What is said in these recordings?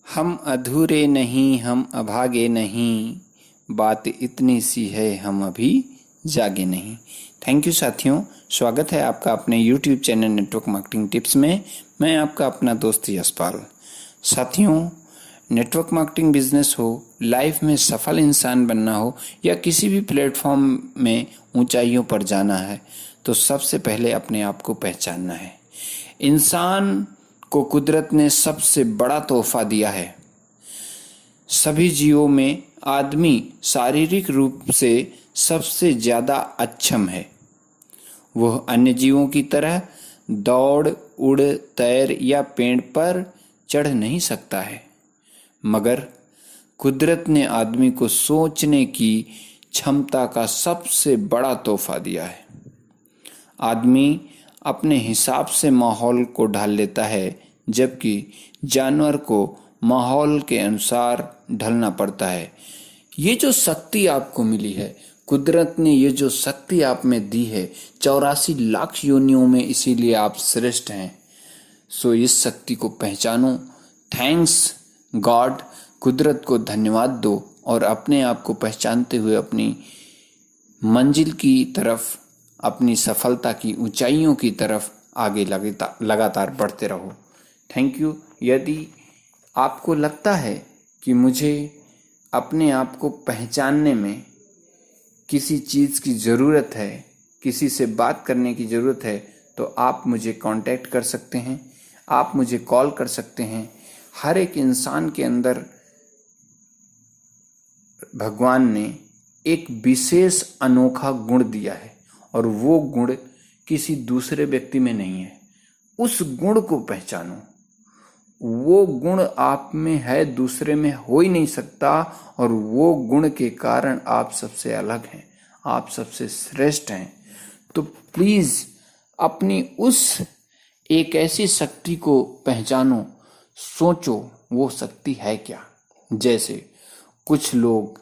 हम अधूरे नहीं, हम अभागे नहीं, बात इतनी सी है हम अभी जागे नहीं। थैंक यू साथियों, स्वागत है आपका अपने YouTube channel network marketing tips में। मैं आपका अपना दोस्त यशपाल। साथियों, नेटवर्क मार्केटिंग बिजनेस हो, लाइफ में सफल इंसान बनना हो या किसी भी प्लेटफॉर्म में ऊंचाइयों पर जाना है तो सबसे पहले अपने आप को पहचानना है। इंसान को कुदरत ने सबसे बड़ा तोहफा दिया है। सभी जीवों में आदमी शारीरिक रूप से सबसे ज़्यादा अक्षम है। वह अन्य जीवों की तरह दौड़, उड़, तैर या पेड़ पर चढ़ नहीं सकता है, मगर कुदरत ने आदमी को सोचने की क्षमता का सबसे बड़ा तोहफा दिया है। आदमी अपने हिसाब से माहौल को ढाल लेता है, जबकि जानवर को माहौल के अनुसार ढलना पड़ता है। ये जो शक्ति आपको मिली है, कुदरत ने ये जो शक्ति आप में दी है, 84 लाख योनियों में, इसीलिए आप श्रेष्ठ हैं। सो इस शक्ति को पहचानो। थैंक्स गॉड, कुदरत को धन्यवाद दो और अपने आप को पहचानते हुए अपनी मंजिल की तरफ, अपनी सफलता की ऊंचाइयों की तरफ आगे लगातार बढ़ते रहो। Thank you. यदि आपको लगता है कि मुझे अपने आप को पहचानने में किसी चीज़ की ज़रूरत है, किसी से बात करने की ज़रूरत है, तो आप मुझे कांटेक्ट कर सकते हैं, आप मुझे कॉल कर सकते हैं। हर एक इंसान के अंदर भगवान ने एक विशेष अनोखा गुण दिया है और वो गुण किसी दूसरे व्यक्ति में नहीं है। उस गुण को पहचानो। वो गुण आप में है, दूसरे में हो ही नहीं सकता, और वो गुण के कारण आप सबसे अलग हैं, आप सबसे श्रेष्ठ हैं। तो प्लीज़ अपनी उस एक ऐसी शक्ति को पहचानो, सोचो वो शक्ति है क्या। जैसे कुछ लोग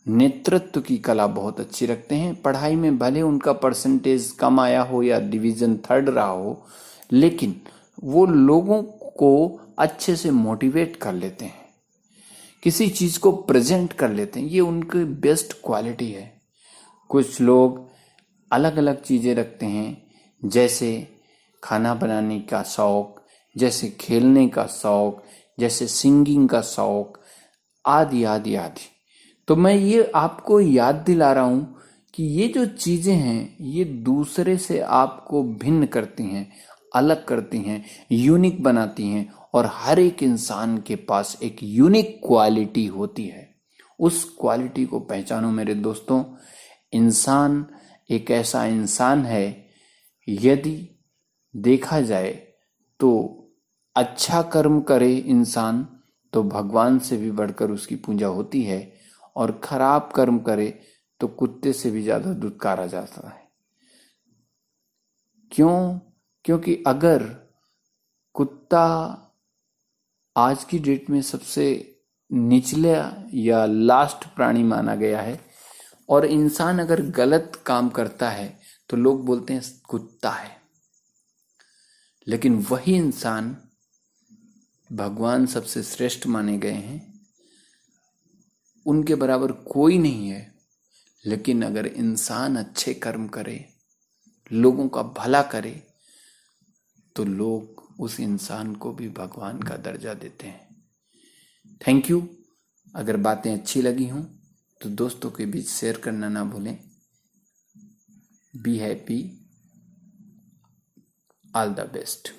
नेतृत्व की कला बहुत अच्छी रखते हैं, पढ़ाई में भले उनका परसेंटेज कम आया हो या डिवीज़न 3rd रहा हो, लेकिन वो लोगों को अच्छे से मोटिवेट कर लेते हैं, किसी चीज़ को प्रेजेंट कर लेते हैं। ये उनकी बेस्ट क्वालिटी है। कुछ लोग अलग अलग चीज़ें रखते हैं, जैसे खाना बनाने का शौक़, जैसे खेलने का शौक़, जैसे सिंगिंग का शौक़, आदि आदि आदि। तो मैं ये आपको याद दिला रहा हूँ कि ये जो चीज़ें हैं, ये दूसरे से आपको भिन्न करती हैं, अलग करती हैं, यूनिक बनाती हैं, और हर एक इंसान के पास एक यूनिक क्वालिटी होती है। उस क्वालिटी को पहचानो मेरे दोस्तों। इंसान एक ऐसा इंसान है, यदि देखा जाए तो अच्छा कर्म करे इंसान तो भगवान से भी बढ़कर उसकी पूजा होती है, और खराब कर्म करे तो कुत्ते से भी ज़्यादा दुत्कारा जाता है। क्यों? क्योंकि अगर कुत्ता आज की डेट में सबसे निचले या लास्ट प्राणी माना गया है, और इंसान अगर गलत काम करता है तो लोग बोलते हैं कुत्ता है, लेकिन वही इंसान भगवान सबसे श्रेष्ठ माने गए हैं। उनके बराबर कोई नहीं है। लेकिन अगर इंसान अच्छे कर्म करे, लोगों का भला करे, तो लोग उस इंसान को भी भगवान का दर्जा देते हैं। Thank you. अगर बातें अच्छी लगी हों तो दोस्तों के बीच शेयर करना ना भूलें। Be happy, all the best.